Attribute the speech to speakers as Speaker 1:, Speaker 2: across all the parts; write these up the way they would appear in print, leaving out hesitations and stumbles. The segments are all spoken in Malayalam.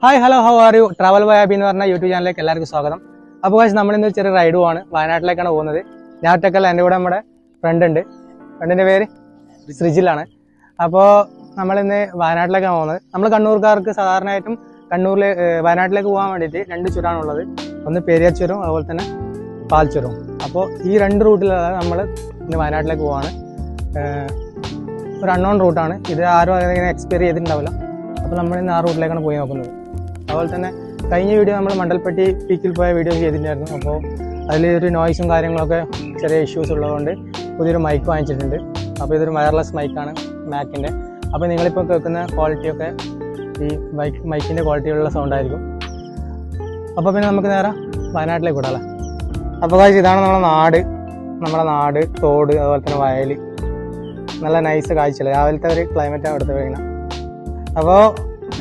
Speaker 1: Hi hello how are you travel by Abhi എന്ന് പറഞ്ഞ യൂട്യൂബ് ചാനലിലേക്ക് എല്ലാവർക്കും സ്വാഗതം. അപ്പോൾ നമ്മളിന്ന് ചെറിയ റൈഡ് പോവാണ്, വയനാട്ടിലേക്കാണ് പോകുന്നത്. ഞാൻ ഒറ്റക്കല്ല, എൻ്റെ കൂടെ നമ്മുടെ ഫ്രണ്ട് ഉണ്ട്. ഫ്രണ്ടിന്റെ പേര് ശ്രീജിലാണ്. അപ്പോൾ നമ്മളിന്ന് വയനാട്ടിലേക്കാണ് പോകുന്നത്. നമ്മൾ കണ്ണൂർക്കാർക്ക് സാധാരണയായിട്ടും വയനാട്ടിലേക്ക് പോകാൻ വേണ്ടിയിട്ട് രണ്ട് ചുരമാണുള്ളത്. ഒന്ന് പെരിയാർ ചുരം, അതുപോലെ തന്നെ പാൽ ചുരം. അപ്പോൾ ഈ രണ്ട് റൂട്ടിലാണ് നമ്മൾ ഇന്ന് വയനാട്ടിലേക്ക് പോവാണ്. ഒരു അൺനോൺ റൂട്ടാണ് ഇത്, ആരും അങ്ങനെ എക്സ്പയർ ചെയ്തിട്ടുണ്ടാവില്ല. അപ്പോൾ നമ്മൾ ഇന്ന് ആ റൂട്ടിലേക്കാണ് പോയി നോക്കുന്നത്. അതുപോലെ തന്നെ കഴിഞ്ഞ വീഡിയോ നമ്മൾ മണ്ടൽപ്പെട്ടി പീക്കിൽ പോയ വീഡിയോ ചെയ്തിട്ടുണ്ടായിരുന്നു. അപ്പോൾ അതിലൊരു നോയ്സും കാര്യങ്ങളൊക്കെ ചെറിയ ഇഷ്യൂസ് ഉള്ളതുകൊണ്ട് പുതിയൊരു മൈക്ക് വാങ്ങിച്ചിട്ടുണ്ട്. അപ്പോൾ ഇതൊരു വയർലെസ് മൈക്കാണ് മാക്കിൻ്റെ. അപ്പോൾ നിങ്ങളിപ്പോൾ കേൾക്കുന്ന ക്വാളിറ്റിയൊക്കെ ഈ മൈക്കിൻ്റെ ക്വാളിറ്റിയുള്ള സൗണ്ടായിരിക്കും. അപ്പോൾ പിന്നെ നമുക്ക് നേരെ വയനാട്ടിലേക്ക് വിടാമല്ലോ. അപ്പോൾ ഇതാണ് നമ്മുടെ നാട്, തോട്, അതുപോലെ തന്നെ വയൽ, നല്ല നൈസ് കാഴ്ചയില്ല. രാവിലത്തെ ഒരു ക്ലൈമറ്റാണ് എടുത്ത് കഴിയുന്നത്. അപ്പോൾ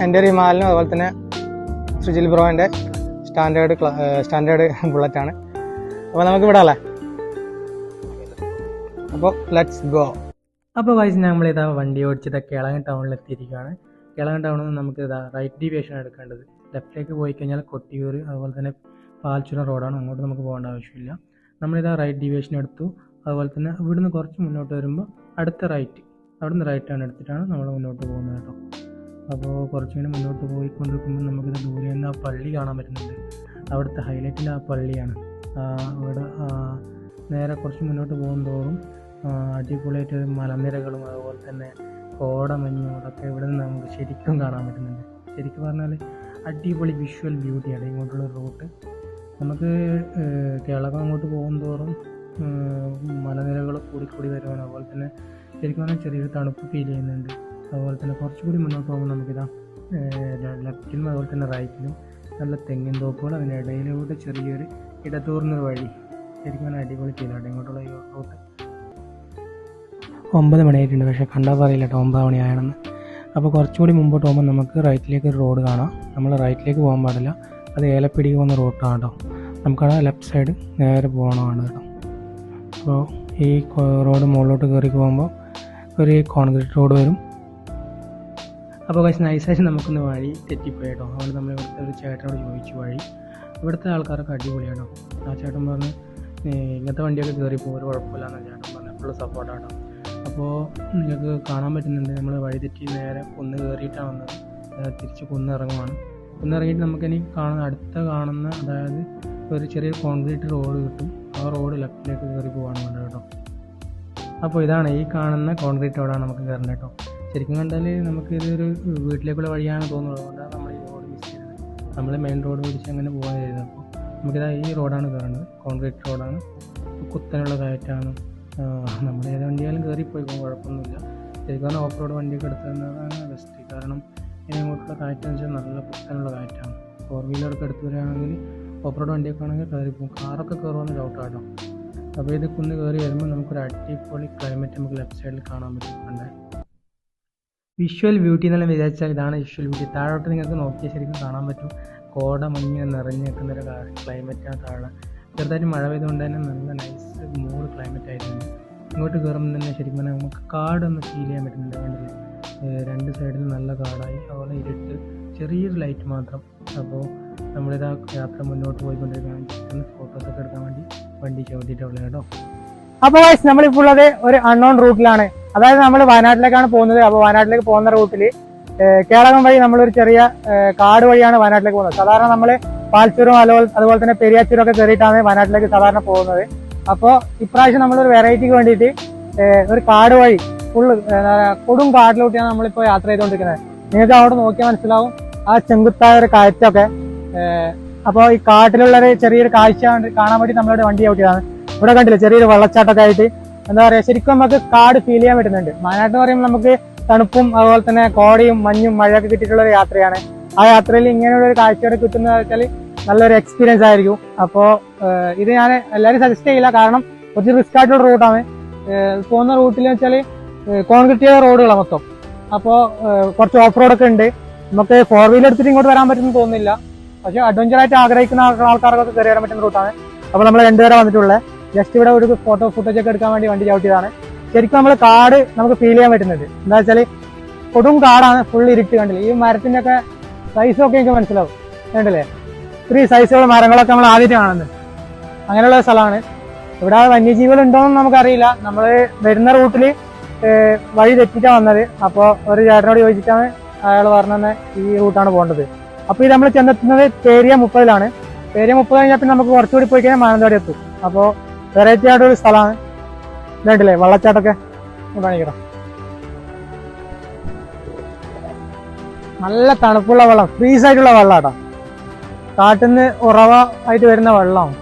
Speaker 1: എൻ്റെ ഒരു ഹിമാലയനും അതുപോലെ തന്നെ സുജിൽ ബ്രോൻ്റെ സ്റ്റാൻഡേർഡ് ബുള്ളറ്റാണ്. അപ്പോൾ നമുക്ക് വിടാമല്ലേ. അപ്പോൾ ലെറ്റ്സ് ഗോ. അപ്പോൾ നമ്മളിതാ വണ്ടി ഓടിച്ചത് കേളകം ടൗണിൽ എത്തിയിരിക്കുകയാണ്. കേളകം ടൗണിൽ നിന്ന് നമുക്ക് ഇതാ റൈറ്റ് ഡീവിയേഷൻ എടുക്കേണ്ടത്. ലെഫ്റ്റിലേക്ക് പോയി കഴിഞ്ഞാൽ കൊട്ടിയൂർ, അതുപോലെ തന്നെ പാൽച്ചുരം റോഡാണ്. അങ്ങോട്ട് നമുക്ക് പോകേണ്ട ആവശ്യമില്ല. നമ്മളിതാ റൈറ്റ് ഡീവിയേഷൻ എടുത്തു. അതുപോലെ തന്നെ ഇവിടുന്ന് കുറച്ച് മുന്നോട്ട് വരുമ്പോൾ അടുത്ത അവിടുന്ന് റൈറ്റാണ് എടുത്തിട്ടാണ് നമ്മൾ മുന്നോട്ട് പോകുന്നത് കേട്ടോ. അപ്പോൾ കുറച്ചുകൂടി മുന്നോട്ട് പോയിക്കൊണ്ടിരിക്കുമ്പോൾ നമുക്കിത് ദൂരെ നിന്ന് ആ പള്ളി കാണാൻ പറ്റുന്നുണ്ട്. അവിടുത്തെ ഹൈലൈറ്റിൽ ആ പള്ളിയാണ്. അവിടെ നേരെ കുറച്ച് മുന്നോട്ട് പോകുന്തോറും അടിപൊളിയായിട്ട് മലനിരകളും അതുപോലെ തന്നെ കോടമഞ്ഞും അതൊക്കെ ഇവിടെ നിന്ന് നമുക്ക് ശരിക്കും കാണാൻ പറ്റുന്നുണ്ട്. ശരിക്കും പറഞ്ഞാൽ അടിപൊളി വിഷ്വൽ ബ്യൂട്ടിയാണ് ഇങ്ങോട്ടുള്ള റൂട്ട്. നമുക്ക് കേരളം അങ്ങോട്ട് പോകുന്തോറും മലനിരകൾ കൂടി വരുവാണ്. അതുപോലെ തന്നെ ശരിക്കും പറഞ്ഞാൽ ചെറിയൊരു തണുപ്പ് ഫീൽ ചെയ്യുന്നുണ്ട്. അതുപോലെ തന്നെ കുറച്ചുകൂടി മുന്നോട്ട് പോകുമ്പോൾ നമുക്കിതാ ലെഫ്റ്റിലും അതുപോലെ തന്നെ റൈറ്റിലും നല്ല തെങ്ങിൻ തോപ്പുകൾ, അതിൻ്റെ ഇടയിലൂടെ ചെറിയൊരു ഇടതൂർന്നൊരു വഴി. ശരിക്കും പറഞ്ഞാൽ അടിപൊളി ഫീലാണ് ഇങ്ങോട്ടുള്ള ഈ റൂട്ട്. 9 മണിയായിട്ടുണ്ട്, പക്ഷേ കണ്ടാൽ പറയില്ല കേട്ടോ 9 മണിയാണെന്ന്. അപ്പോൾ കുറച്ചുകൂടി മുമ്പോട്ട് പോകുമ്പോൾ നമുക്ക് റൈറ്റിലേക്ക് ഒരു റോഡ് കാണാം. നമ്മൾ റൈറ്റിലേക്ക് പോകാൻ പാടില്ല, അത് ഏലപ്പിടിക്ക് പോകുന്ന റൂട്ടാണ് കേട്ടോ. നമുക്കവിടെ ലെഫ്റ്റ് സൈഡ് നേരെ പോകണമാണ് കേട്ടോ. അപ്പോൾ ഈ റോഡ് മുകളിലോട്ട് കയറി പോകുമ്പോൾ ഒരു കോൺക്രീറ്റ് റോഡ് വരും. അപ്പോൾ നൈസായിട്ട് നമുക്കൊന്ന് വഴി തെറ്റിപ്പോയി കേട്ടോ. അതുകൊണ്ട് നമ്മൾ ഇവിടുത്തെ ഒരു ചേട്ടനോട് ചോദിച്ചു വഴി. ഇവിടുത്തെ ആൾക്കാരൊക്കെ അടിപൊളിയാണോ. ആ ചേട്ടൻ പറഞ്ഞ് ഇങ്ങനത്തെ വണ്ടിയൊക്കെ കയറി പോകും, ഒരു കുഴപ്പമില്ലാന്ന് ചേട്ടൻ പറഞ്ഞു. ഫുള്ള് സപ്പോർട്ടാട്ടോ. അപ്പോൾ നിങ്ങൾക്ക് കാണാൻ പറ്റുന്നുണ്ട് നമ്മൾ വഴി തെറ്റി നേരെ കുന്ന് കയറിയിട്ടാണ് വന്നത്. തിരിച്ച് കുന്നിറങ്ങുവാണ്. കുന്നിറങ്ങിയിട്ട് നമുക്കിനി അടുത്ത കാണുന്ന അതായത് ഒരു ചെറിയൊരു കോൺക്രീറ്റ് റോഡ് കിട്ടും. ആ റോഡ് ലെഫ്റ്റിലേക്ക് കയറി പോകാൻ വേണ്ട കേട്ടോ. അപ്പോൾ ഇതാണ് ഈ കാണുന്ന കോൺക്രീറ്റ് റോഡാണ് നമുക്ക് കയറേണ്ടത് കേട്ടോ. ശരിക്കും കണ്ടാൽ നമുക്കിതൊരു വീട്ടിലേക്കുള്ള വഴിയാണ് തോന്നുന്നത്. അതുകൊണ്ടാണ് നമ്മൾ ഈ റോഡ് മിസ് ചെയ്തത്. നമ്മൾ മെയിൻ റോഡ് പിടിച്ച് അങ്ങനെ പോകാൻ ചെയ്തത്. അപ്പോൾ നമുക്കിതാ ഈ റോഡാണ് കയറേണ്ടത്. കോൺക്രീറ്റ് റോഡാണ്, കുത്തനുള്ള കയറ്റാണ്. നമ്മൾ ഏത് വണ്ടിയാലും കയറിപ്പോയി പോകും, കുഴപ്പമൊന്നുമില്ല. ശരിക്കും പറഞ്ഞാൽ ഓഫ് റോഡ് വണ്ടിയൊക്കെ എടുത്തതാണ് ബെസ്റ്റ്. കാരണം ഇങ്ങോട്ടുള്ള കയറ്റം വെച്ചാൽ നല്ല കുത്തനുള്ള കയറ്റാണ്. 4 വീലറൊക്കെ എടുത്ത് വരികയാണെങ്കിൽ ഓഫ് റോഡ് വണ്ടിയൊക്കെ ആണെങ്കിൽ കയറിപ്പോകും. കാറൊക്കെ കയറുമെന്ന് ഡൗട്ടാട്ടോ. അപ്പോൾ ഇത് കുന്ന് കയറി വരുമ്പോൾ നമുക്കൊരു അടിപൊളി ക്ലൈമറ്റ് നമുക്ക് ലെഫ്റ്റ് സൈഡിൽ കാണാൻ പറ്റുന്നുണ്ട്. വിഷ്വൽ ബ്യൂട്ടി എന്നെല്ലാം വിചാരിച്ചാൽ ഇതാണ് വിഷ്വൽ ബ്യൂട്ടി. താഴോട്ട് നിങ്ങൾക്ക് നോക്കിയാൽ ശരിക്കും കാണാൻ പറ്റും. കോട മഞ്ഞ് നിറഞ്ഞ് നിൽക്കുന്നൊരു ക്ലൈമറ്റാണ് താഴെ. ചെറുതായിട്ട് മഴ പെയ്തുകൊണ്ട് തന്നെ നല്ല നൈസ് മൂഡ് ക്ലൈമറ്റ് ആയിട്ടുണ്ട്. ഇങ്ങോട്ട് കയറുമ്പോൾ തന്നെ ശരിക്കും പറഞ്ഞാൽ നമുക്ക് കാടൊന്ന് ഫീൽ ചെയ്യാൻ പറ്റുന്നുണ്ട്. വേണ്ടത് രണ്ട് സൈഡിൽ നല്ല കാടായി, അതുപോലെ ഇരുട്ട്, ചെറിയൊരു ലൈറ്റ് മാത്രം. അപ്പോൾ നമ്മളിതാ യാത്ര മുന്നോട്ട് പോയിക്കൊണ്ടിരിക്കുകയാണ്. ഫോട്ടോസൊക്കെ എടുക്കാൻ വേണ്ടി വണ്ടി ചവിട്ടിയിട്ടുള്ളത് കേട്ടോ. അപ്പോൾ നമ്മളിപ്പോൾ ഉള്ളത് ഒരു അൺനോൺ റൂട്ടിലാണ്. അതായത് നമ്മൾ വയനാട്ടിലേക്കാണ് പോകുന്നത്. അപ്പോൾ വയനാട്ടിലേക്ക് പോകുന്ന റൂട്ടിൽ കേളകം വഴി നമ്മളൊരു ചെറിയ കാട് വഴിയാണ് വയനാട്ടിലേക്ക് പോകുന്നത്. സാധാരണ നമ്മൾ പാൽച്ചുരം അതുപോലെ തന്നെ പെരിയാച്ചുരം ഒക്കെ കയറിയിട്ടാണ് വയനാട്ടിലേക്ക് സാധാരണ പോകുന്നത്. അപ്പോൾ ഇപ്രാവശ്യം നമ്മളൊരു വെറൈറ്റിക്ക് വേണ്ടിയിട്ട് ഒരു കാട് വഴി ഫുള്ള് കൊടും കാട്ടിലോട്ടാണ് നമ്മളിപ്പോൾ യാത്ര ചെയ്തുകൊണ്ടിരിക്കുന്നത്. നിങ്ങൾക്ക് അവിടെ നോക്കിയാൽ മനസ്സിലാവും ആ ചെങ്കുത്തായ ഒരു കാഴ്ചയൊക്കെ. അപ്പോൾ ഈ കാട്ടിലുള്ളൊരു ചെറിയൊരു കാഴ്ച കാണാൻ വേണ്ടി നമ്മളോട് വണ്ടി ചവിട്ടിയതാണ്. ഇവിടെ കണ്ടില്ല ചെറിയൊരു വെള്ളച്ചാട്ടമൊക്കെ ആയിട്ട്. എന്താ പറയുക, ശരിക്കും നമുക്ക് കാട് ഫീൽ ചെയ്യാൻ പറ്റുന്നുണ്ട്. വയനാട്ടിൽ എന്ന് പറയുമ്പോൾ നമുക്ക് തണുപ്പും അതുപോലെ തന്നെ കോടയും മഞ്ഞും മഴയൊക്കെ കിട്ടിയിട്ടുള്ള ഒരു യാത്രയാണ്. ആ യാത്രയിൽ ഇങ്ങനെയുള്ള ഒരു കാഴ്ചയോടെ കിട്ടുന്നത് വെച്ചാൽ നല്ലൊരു എക്സ്പീരിയൻസ് ആയിരിക്കും. അപ്പോൾ ഇത് ഞാൻ എല്ലാവരും സജസ്റ്റ് ചെയ്യില്ല, കാരണം കുറച്ച് റിസ്ക് ആയിട്ടുള്ള റൂട്ടാണ്. പോകുന്ന റൂട്ടിൽ വെച്ചാൽ കോൺക്രീറ്റ് ചെയ്ത റോഡുകളാണ് മൊത്തം. അപ്പോൾ കുറച്ച് ഓഫ് റോഡൊക്കെ ഉണ്ട്. നമുക്ക് 4 വീലർ എടുത്തിട്ട് ഇങ്ങോട്ട് വരാൻ പറ്റുമെന്ന് തോന്നുന്നില്ല. പക്ഷെ അഡ്വഞ്ചറായിട്ട് ആഗ്രഹിക്കുന്ന ആൾക്കാർക്കൊക്കെ കയറി വരാൻ പറ്റുന്ന റൂട്ടാണ്. അപ്പോൾ നമ്മൾ 2 പേരെ വന്നിട്ടുള്ളത്. ജസ്റ്റ് ഇവിടെ ഒരു ഫുട്ടേജ് ഒക്കെ എടുക്കാൻ വേണ്ടി വണ്ടി ചവിട്ടിയതാണ്. ശരിക്കും നമ്മൾ കാട് നമുക്ക് ഫീൽ ചെയ്യാൻ പറ്റുന്നത് എന്താ വെച്ചാൽ കൊടും കാടാണ്, ഫുൾ ഇരുട്ട്. കണ്ടില്ല ഈ മരത്തിന്റെ ഒക്കെ
Speaker 2: സൈസൊക്കെ എനിക്ക് മനസ്സിലാവും. കണ്ടില്ലേ, ഇത്രയും സൈസുള്ള മരങ്ങളൊക്കെ നമ്മൾ ആദ്യമായിട്ട് കാണുന്നത്. അങ്ങനെയുള്ള സ്ഥലമാണ്. ഇവിടെ വന്യജീവികൾ ഉണ്ടോയെന്ന് നമുക്കറിയില്ല. നമ്മൾ വരുന്ന റൂട്ടിൽ വഴി തെറ്റിട്ടാണ് വന്നത്. അപ്പോൾ ഒരു ചേട്ടനോട് ചോദിച്ചിട്ടാണ് അയാൾ പറഞ്ഞത് ഈ റൂട്ടാണ് പോകേണ്ടത്. അപ്പോൾ ഇത് നമ്മൾ ചെന്നെത്തുന്നത് പേരിയ 30-ലാണ്. പേരിയ 30 കഴിഞ്ഞാൽ പിന്നെ നമുക്ക് കുറച്ചുകൂടി പോയി കഴിഞ്ഞാൽ മാനന്തവാടി എത്തും. അപ്പോൾ വെറൈറ്റി ആയിട്ടൊരു സ്ഥലമാണ്. ഇതായിട്ടില്ലേ വെള്ളച്ചാട്ടമൊക്കെ കാണിക്കണം. നല്ല തണുപ്പുള്ള വെള്ളം, ഫ്രീസ് ആയിട്ടുള്ള വെള്ളം കേട്ടോ. കാട്ടിൽ നിന്ന് ഉറവ ആയിട്ട് വരുന്ന വെള്ളമാണ്.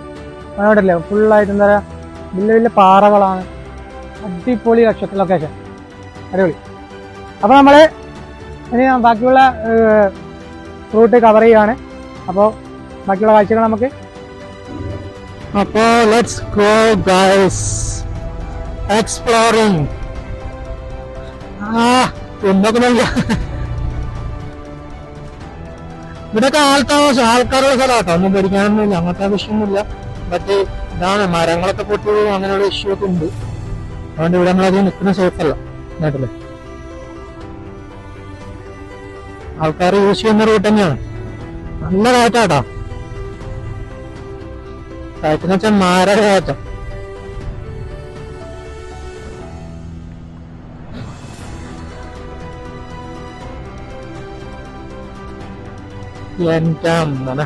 Speaker 2: അങ്ങോട്ടല്ലേ ഫുള്ളായിട്ട് എന്താ പറയുക, വലിയ വലിയ പാറകളാണ്. അടിപൊളി ലൊക്കേഷൻ, അടിപൊളി. അപ്പോൾ നമ്മൾ ഇനി ബാക്കിയുള്ള റൂട്ട് കവർ ചെയ്യുകയാണ്. അപ്പോൾ ബാക്കിയുള്ള കാഴ്ചകൾ നമുക്ക് ലെറ്റ്സ് ഗോ ഗൈസ് എക്സ്പ്ലോറിംഗ്. ഇവിടെയൊക്കെ ആൾക്കാരുള്ള സ്ഥലമാട്ടോ, ഒന്നും പേടിക്കാനൊന്നുമില്ല, അങ്ങനത്തെ വിഷയമൊന്നുമില്ല. ബട്ട് ഇതാണ് മരങ്ങളൊക്കെ പൊട്ടി അങ്ങനെയുള്ള ഇഷ്യൂ ഒക്കെ ഉണ്ട്. അതുകൊണ്ട് ഇവിടെ നമ്മളധികം നിൽക്കുന്ന സേഫല്ല നാട്ടില്. ആൾക്കാർ യൂസ് ചെയ്യുന്ന റൂട്ട് തന്നെയാണ്. നല്ല കയറ്റാട്ടോ, കയറ്റെന്ന് വെച്ചാൽ മാര കയറ്റം. എന്താണ്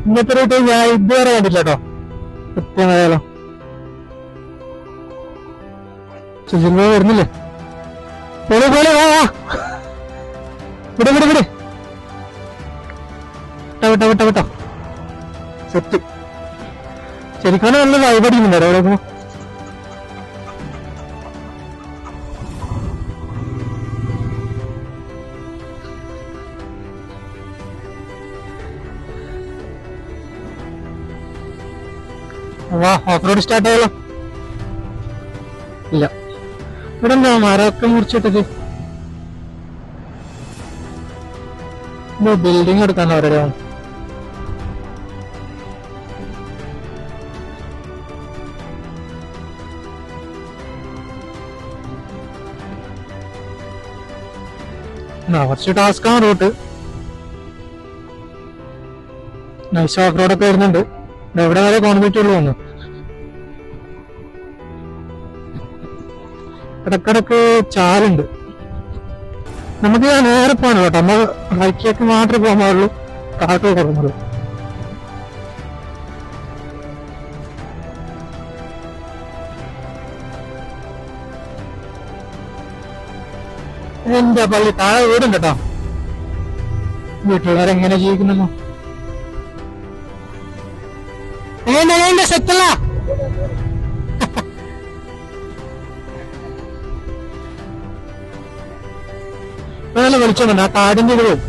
Speaker 2: ഇന്നത്തെ റൂട്ട് ഞാൻ ഇതുവരെ കണ്ടില്ല കേട്ടോ. കൃത്യമായാലോ സുജിൽ വരുന്നില്ലേ? പോലെ പോലെ വാ വിട വിട വിട വിട്ടോ വിട്ടോ വിട്ടോ. സെറ്റ് ശരിക്കും നല്ല വൈബടിക്കുന്നുണ്ടോ അവിടെ നോക്കുമ്പോ? വാ ഓഫ് റോഡ് സ്റ്റാർട്ട് ആയാലോ? ഇല്ല, ഇവിടെ എന്താ മരമൊക്കെ മുറിച്ചിട്ടത്? ബിൽഡിംഗ് എടുക്കാൻ അവരുടെ കുറച്ച് ടാസ്കാണ് റൂട്ട്. നൈസ് ഓഫ് റോഡൊക്കെ വരുന്നുണ്ട്. എവിടെ വരെ കോൺക്രീറ്റ് ഉള്ളു വന്നു. ഇടക്കിടക്ക് ചാലുണ്ട്. നമുക്ക് നേരെ പോകണം കേട്ടോ. നമ്മൾ ഹൈക്കിലേക്ക് മാത്രമേ പോകാൻ പാടുള്ളൂ, കാട്ട് കുറഞ്ഞുള്ളൂ. എന്താ പള്ളി താഴെ വീടുണ്ട് കേട്ടോ. വീട്ടുകാരെങ്ങനെ ജീവിക്കുന്നല്ലോ. സെറ്റല്ല നല്ല വിളിച്ചോണ്ട് ആ കാടിന്റെ ഇത് പോയി.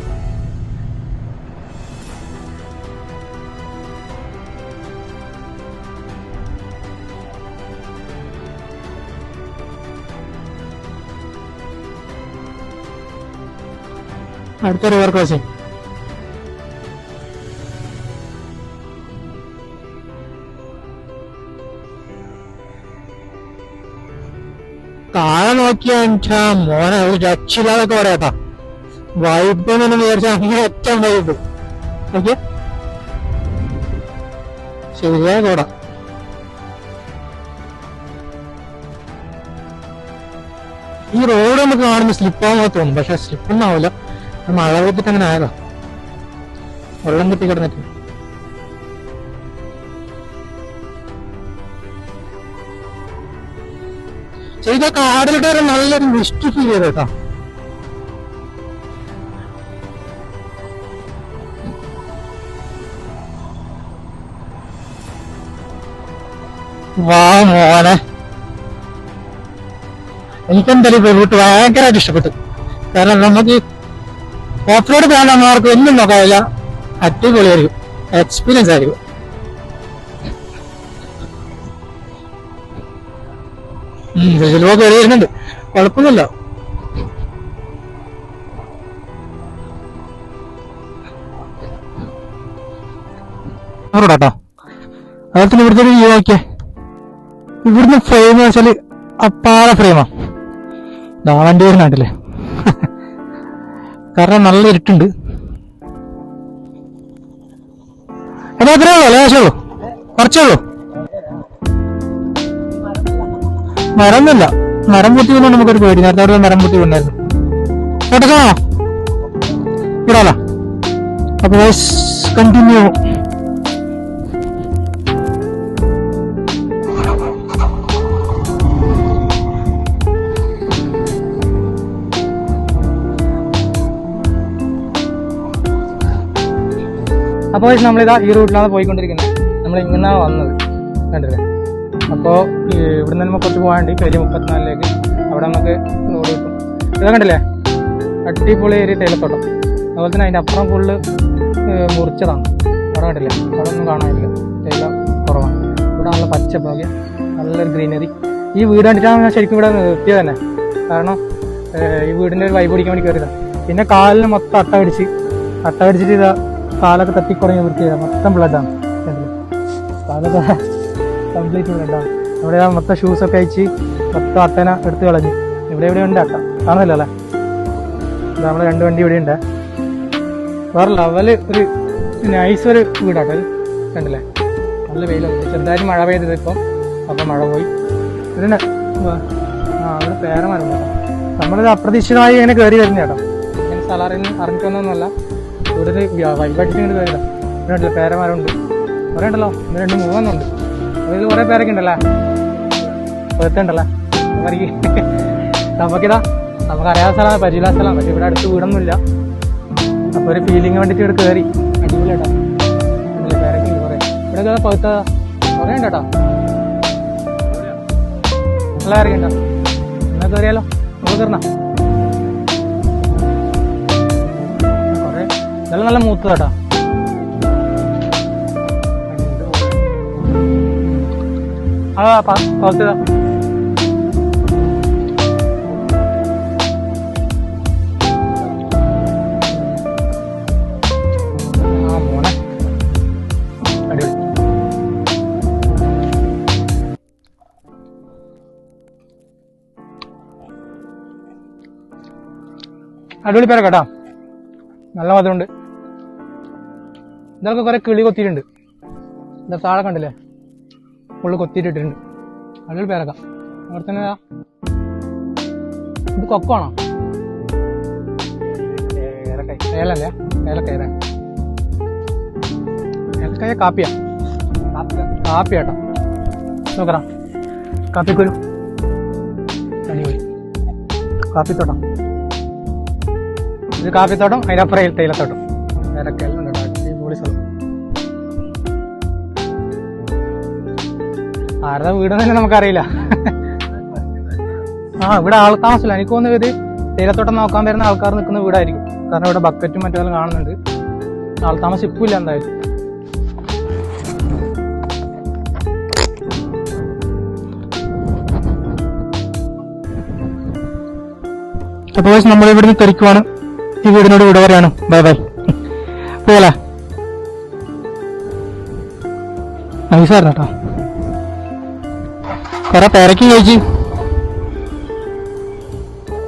Speaker 2: അടുത്ത റിവർ ക്രോസിംഗ്. താഴെ നോക്കിയാ മോനെ ഒരു രക്ഷില്ലാതൊക്കെ പറയാട്ടാ. വൈബ് എന്നൊന്നും വിചാരിച്ചാൽ അങ്ങനെ ഏറ്റവും വൈബ്. ഓക്കെ, ശരിയായ കോട. ഈ റോഡ് നമുക്ക് കാണുമ്പോൾ സ്ലിപ്പാകാൻ തോന്നും, പക്ഷെ സ്ലിപ്പൊന്നും ആവില്ല. മഴ പെയ്തിട്ട് അങ്ങനെ ആയതാ, വെള്ളം കെട്ടി കിടന്നിട്ട്. ശരിക്കും കാടിലിട്ട് വരെ നല്ലൊരു മിസ്റ്റ് ഫീൽ ചെയ്ത് കേട്ടോ. വാ മോനെ, എനിക്കെന്തായാലും റൂട്ട് ഭയങ്കരമായിട്ട് ഇഷ്ടപ്പെട്ടു. കാരണം നമുക്ക് ഓഫ് റോഡ് പോകാനവർക്ക് ഒന്നും നോക്കാനില്ല, അടിപൊളിയായിരിക്കും, എക്സ്പീരിയൻസ് ആയിരിക്കും. ചിലപ്പോൾ കയറി വരുന്നുണ്ട്, കുഴപ്പമൊന്നുമില്ല. റോഡാട്ടോ. അതുപോലെ തന്നെ ഇവിടുത്തെ ഒരു വ്യൂ നോക്കിയേ. ഇവിടുന്ന് ഫ്രെയിം എന്ന് വെച്ചാല് അപ്പാറ ഫ്രെയിമാ. വണ്ടി വരുന്നുണ്ടല്ലേ. കാരണം നല്ല ഇരുട്ടുണ്ട്. അത് അത്രേ ഉള്ളൂ, ലേശേ ഉള്ളൂ, കുറച്ചേ ഉള്ളൂ. മരമൊന്നുമില്ല, മരം പൊട്ടി വന്നാൽ നമുക്കൊരു പേടി. നേരത്തെ അവിടെ മരം പൊട്ടി വന്നായിരുന്നു. കേട്ടോ ഇടാലോ. അപ്പൊ കണ്ടിന്യൂ. അപ്പോൾ നമ്മളിതാ ഈ റൂട്ടിലാണ് പോയിക്കൊണ്ടിരിക്കുന്നത്. നമ്മൾ ഇങ്ങനെയാണ് വന്നത്, കണ്ടില്ലേ. അപ്പോൾ ഇവിടെ നിന്ന് കുറച്ച് പോകാണ്ട് പെരിയ 34ലേക്ക്. അവിടെ നമുക്ക് റോഡ് കിട്ടും. ഇതാ കണ്ടില്ലേ, അടിപൊളി ഏരിയ തേയിലത്തോട്ടം. അതുപോലെ തന്നെ അതിൻ്റെ അപ്പുറം ഫുള്ള് മുറിച്ചതാണ്. അവിടെ കണ്ടില്ലേ, അവിടെ ഒന്നും കാണാനില്ല, തേയില കുറവാണ്. ഇവിടെ നല്ല പച്ചപ്പ് നോക്കിയാൽ നല്ലൊരു ഗ്രീനറി. ഈ വീട് കണ്ടിട്ടാണ് ഞാൻ ശരിക്കും ഇവിടെ നിർത്തിയത് തന്നെ. കാരണം ഈ വീടിൻ്റെ ഒരു വൈബ് പിടിക്കാൻ വേണ്ടി കയറിയതാണ്. പിന്നെ കാലിന് മൊത്തം അട്ട പിടിച്ചിട്ട് ഇതാ കാലൊക്കെ തട്ടിക്കുറങ്ങി വൃത്തിയാണ്. മൊത്തം ബ്ലഡാണ്, കാലൊക്കെ കംപ്ലീറ്റ് ബ്ലഡാണ്. അവിടെ മൊത്തം ഷൂസൊക്കെ അയച്ച് മൊത്തം അട്ടനെ എടുത്ത് കളഞ്ഞു. ഇവിടെ ഉണ്ട് അട്ട, കാണുന്നില്ല അല്ലേ. നമ്മളെ 2 വണ്ടി ഇവിടെ ഉണ്ട്. വേറെ ലെവല് ഒരു നൈസ് ഒരു വീടാട്ടോ അത്, കണ്ടില്ലേ. നല്ല വെയിലുണ്ട്, ചെറുതായിട്ട് മഴ പെയ്തത് ഇപ്പം. അപ്പം മഴ പോയി. ഇതിന് അവിടെ പേരമരം കേട്ടോ. നമ്മളിത് അപ്രതീക്ഷിതമായി ഇങ്ങനെ കയറി വരുന്ന കേട്ടോ. ഇങ്ങനെ സ്ഥലം അറിഞ്ഞിട്ടൊന്നുമല്ല, ഇവിടെ ഒരു വൈബായിട്ട് ഇങ്ങനെ കയറില്ല. ഇവിടെ ഉണ്ടല്ലോ പേരമരം ഉണ്ട്, കുറേ ഉണ്ടല്ലോ, 1 2 3 ഉണ്ട്. അതിൽ കുറേ പേരൊക്കെ ഉണ്ടല്ലേ, പുറത്തുണ്ടല്ലേ. നമുക്കിതാ നമുക്കറിയാത്ത സ്ഥലമാണ്, പരിചയമില്ലാത്ത സ്ഥലമാണ്. പക്ഷെ ഇവിടെ അടുത്ത് വീടൊന്നുമില്ല. അപ്പോൾ ഒരു ഫീലിംഗ് വേണ്ടിയിട്ട് ഇവിടെ കയറി. അടിപൊളിയാട്ടോ, അല്ലേ. പേരൊക്കെ ഉണ്ട് കുറേ. ഇവിടെ പഴുത്ത കുറേ ഉണ്ട് കേട്ടോ, നല്ല പേരൊക്കെ ഉണ്ടോ. എന്നാൽ കയറിയാലോ, നമുക്ക് കയറണം. കുറേ ഇതെല്ലാം നല്ല മൂത്ത് കേട്ടോ. പഴുത്തതാ. അടിപൊളി പേര കേട്ടോ, നല്ല മധുരമുണ്ട്. ഇതൊക്കെ കുറെ കിളി കൊത്തിയിട്ടുണ്ട്. ഇതാ താഴെ കണ്ടില്ലേ, ഫുള്ള് കൊത്തിയിട്ടിട്ടുണ്ട്. അടിപൊളി പേരക്ക. അവിടെ തന്നെ ഇത് കൊക്കാണോ? ഏലല്ലേ, ഏലക്കയ ഏലക്കായ കാപ്പിയാ, കാപ്പിയാട്ടോ. നോക്കറാ, കാപ്പിക്കുരു. അടിപൊളി കാപ്പിത്തോട്ടം. ഇത് കാപ്പിത്തോട്ടം, അതിനപ്പുറം തേയിലത്തോട്ടം. ഏലക്കയെല്ലാം ഉണ്ട് കേട്ടോ, അടിപൊളി സ്ഥലം. ആരുടെ വീടെന്ന് തന്നെ നമുക്കറിയില്ല. ഇവിടെ ആൾ താമസമില്ല. എനിക്ക് തോന്നുന്നത് ഇത് തേയിലത്തോട്ടം നോക്കാൻ വരുന്ന ആൾക്കാർ നിൽക്കുന്ന വീടായിരിക്കും. കാരണം ഇവിടെ ബക്കറ്റും മറ്റെല്ലാം കാണുന്നുണ്ട്. ആൾ താമസം ഇപ്പം ഇല്ല എന്തായാലും. അപ്പോൾ നമ്മൾ ഇവിടുന്ന് തിരിക്കുവാണ്. ഈ വീടിനോട് വിട പറയാണ്. Bye bye. പോലെ നൈസായിരുന്നു കേട്ടോ. കുറെ പേരയ്ക്കും കഴിച്ച്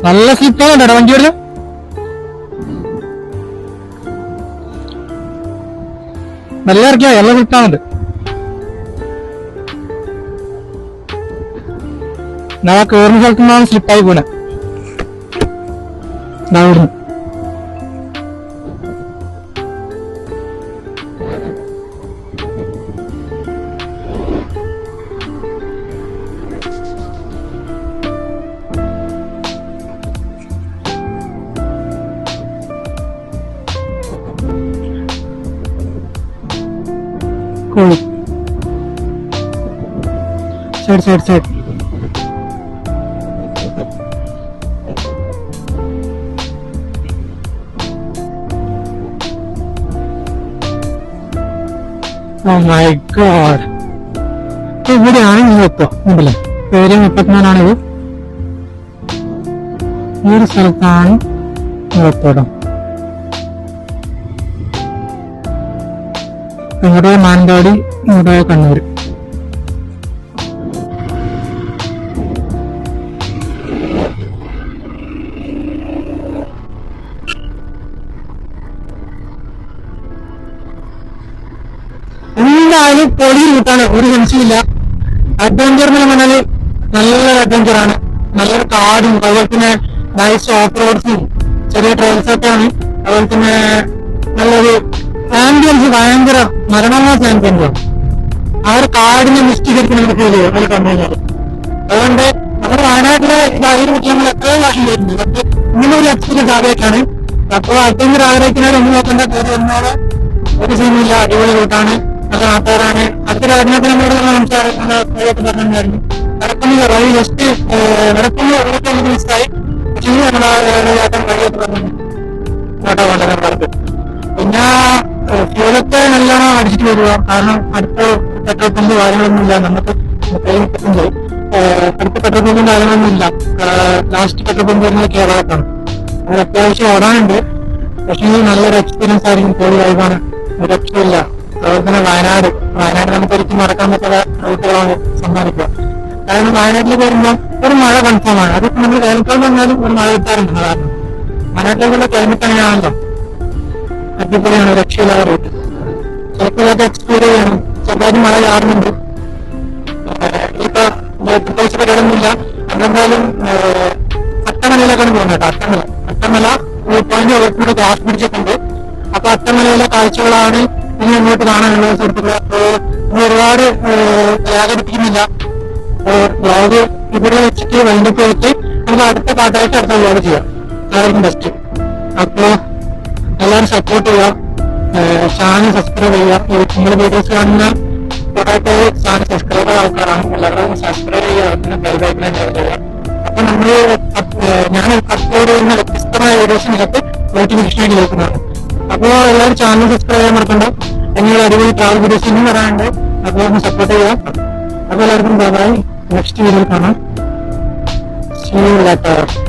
Speaker 2: നല്ല സ്ലിപ്പാണ് കേട്ടോ വണ്ടി വരുന്നത്. നല്ല ഇറക്കിയ നല്ല സ്ലിപ്പാണുണ്ട്. ഞാൻ കയറുന്ന സ്ഥലത്തു നിന്നാണ് സ്ലിപ്പായി പോണെ. ഇവിടുന്ന് കോഴി സൈഡ് Oh my God. ഇവിടെയാണ് നിങ്ങളിപ്പോ ഉണ്ടല്ലേ, പേര് 34ആണിത്. ഈ ഒരു സ്ഥലത്താണ് നിങ്ങളിപ്പോടം.
Speaker 1: ഇങ്ങോട്ട് മാനന്തവാടി, ഇങ്ങോട്ട് കണ്ണൂർ. എന്തായാലും പൊളി റൂട്ടാണ്, ഒരു സംശയമില്ല. അഡ്വഞ്ചർ എന്ന് പറഞ്ഞാല് നല്ലൊരു അഡ്വഞ്ചറാണ്. നല്ലൊരു കാടും അതുപോലെ തന്നെ നൈസ് ഓഫ് റോഡ്സും ചെറിയ ട്രെയിൽസ് ഒക്കെയാണ്. അതുപോലെ തന്നെ നല്ലൊരു ആംബിയൻസ്, ഭയങ്കര മരണമാസ ആംബിയൻസാണ്. ആ ഒരു കാടിനെ മിസ്റ്റീകരിച്ച് നമുക്ക് ഫീൽ ചെയ്യും അതിൽ കണ്ടു കഴിഞ്ഞാൽ. അതുകൊണ്ട് നമ്മുടെ വയനാട്ടിലെ ഈ റൂട്ടിൽ നമ്മൾ എത്രയോ പ്രാവശ്യം വരുന്നുണ്ട്. പക്ഷെ ഇങ്ങനെ ഒരു എക്സ്പീരിയൻസ് ആദ്യമായിട്ടാണ്. അപ്പോൾ അഡ്വഞ്ചർ ആഗ്രഹിക്കുന്നവരൊന്നും നോക്കേണ്ട പേര് എന്നോട് ഒരു സീനില്ല. അടിപൊളി റൂട്ടാണ്, നല്ല നാട്ടുകാരാണ്. അടുത്ത രാജ്യത്ത് നമ്മളോട് പറഞ്ഞിട്ടുണ്ടായിരുന്നു നടക്കുന്ന വഴി ജസ്റ്റ് നടക്കുന്ന റൂട്ട് എനിക്ക് മിസ്സായി. പക്ഷേ നമ്മളേട്ടൻ വഴിയൊക്കെ പറഞ്ഞു കേട്ടോ വേണ്ടത് പറഞ്ഞു. പിന്നെ ഫ്യൂലൊക്കെ നല്ലോണം അടിച്ചിട്ട് വരിക, കാരണം അടുത്ത പെട്രോൾ പമ്പ് കാര്യങ്ങളൊന്നും ഇല്ല. നമുക്ക് അടുത്ത പെട്രോൾ പമ്പും കാര്യങ്ങളൊന്നും ഇല്ല. ലാസ്റ്റ് പെട്രോൾ പമ്പ് വരുന്നത് കേരളത്താണ്. അത് അത്യാവശ്യം ഓടാനുണ്ട്. പക്ഷേ നല്ലൊരു എക്സ്പീരിയൻസ് ആയിരിക്കും. പോയി വൈകാണ്, ഒരു രക്ഷയില്ല. അതുപോലെ തന്നെ വയനാട് നമുക്ക് ഒരിക്കലും മറക്കാൻ പറ്റാത്ത റൂട്ടുകളാണ് സമ്മാനിക്കുക. കാരണം വയനാട്ടിൽ വരുമ്പോൾ ഒരു മഴ കൺഫേം ആണ്. അതിപ്പോ നമ്മൾ വേനൽക്കാലം വന്നാലും ഒരു മഴ കിട്ടാറുണ്ട്. കാരണം വയനാട്ടിലേക്കുള്ള ക്ലൈമറ്റ് അങ്ങനെയാണല്ലോ, അടിപൊളിയാണ്, രക്ഷയില്ലാത്ത റൂട്ട്. ചിലപ്പോൾ അതൊക്കെ എക്സ്പ്ലോർ ചെയ്യണം. ചെറുതായിട്ട് മഴ ചാറുന്നുണ്ട്. ഇപ്പൊ പ്രത്യേകിച്ച് പരിപാടിയൊന്നുമില്ല. അതെന്തായാലും അട്ടമലയിലേക്കാണ് പോകുന്നത് കേട്ടോ. അട്ടമല പോയിന്റ് ഓർമ്മ ഗ്ലാസ് പിടിച്ചിട്ടുണ്ട്. അപ്പൊ അട്ടമലയിലെ കാഴ്ചകളാണ് ഇനി അങ്ങോട്ട് കാണാനുള്ളത് സുഹൃത്തുക്കളെ. അപ്പോ ഒരുപാട് ലാഗടിപ്പിക്കുന്നില്ല. വ്ലോഗ് ഇവിടെ വെച്ചിട്ട് വൈകിട്ട് വെച്ച് നമുക്ക് അടുത്ത പാട്ടായിട്ട് അടുത്ത വ്ലോഗ് ചെയ്യാം. അതായിരിക്കും ബെസ്റ്റ്. അപ്പോ എല്ലാവരും സപ്പോർട്ട് ചെയ്യാം, ചാനൽ സബ്സ്ക്രൈബ് ചെയ്യാം. നിങ്ങൾ വീഡിയോസ് കാണുന്ന കുറെ പേര് ചാനൽ സബ്സ്ക്രൈബ് ചെയ്ത ആൾക്കാരാണ്. എല്ലാവരും സബ്സ്ക്രൈബ് ചെയ്യുക, പിന്നെ ബെൽ ബൈക്കൺ ചെയ്യുക. അപ്പൊ നമ്മൾ ഞാൻ അപ്ലോഡ് ചെയ്യുന്ന വ്യത്യസ്തമായ വീഡിയോസിനകത്ത് നോട്ടിഫിക്കേഷൻ ആയിട്ട് കേൾക്കുന്നതാണ്. അപ്പോൾ എല്ലാവരും ചാനൽ സബ്സ്ക്രൈബ് ചെയ്യാൻ മറക്കണ്ട. നിങ്ങൾ അടിപൊളി ട്രാവൽ വീഡിയോസ് ഇന്നും വരാനുണ്ട്. അപ്പോൾ ഒന്ന് സപ്പോർട്ട് ചെയ്യാം. അപ്പോൾ എല്ലാവർക്കും ബൈ. നെക്സ്റ്റ് വീഡിയോയിൽ കാണാം. See you later.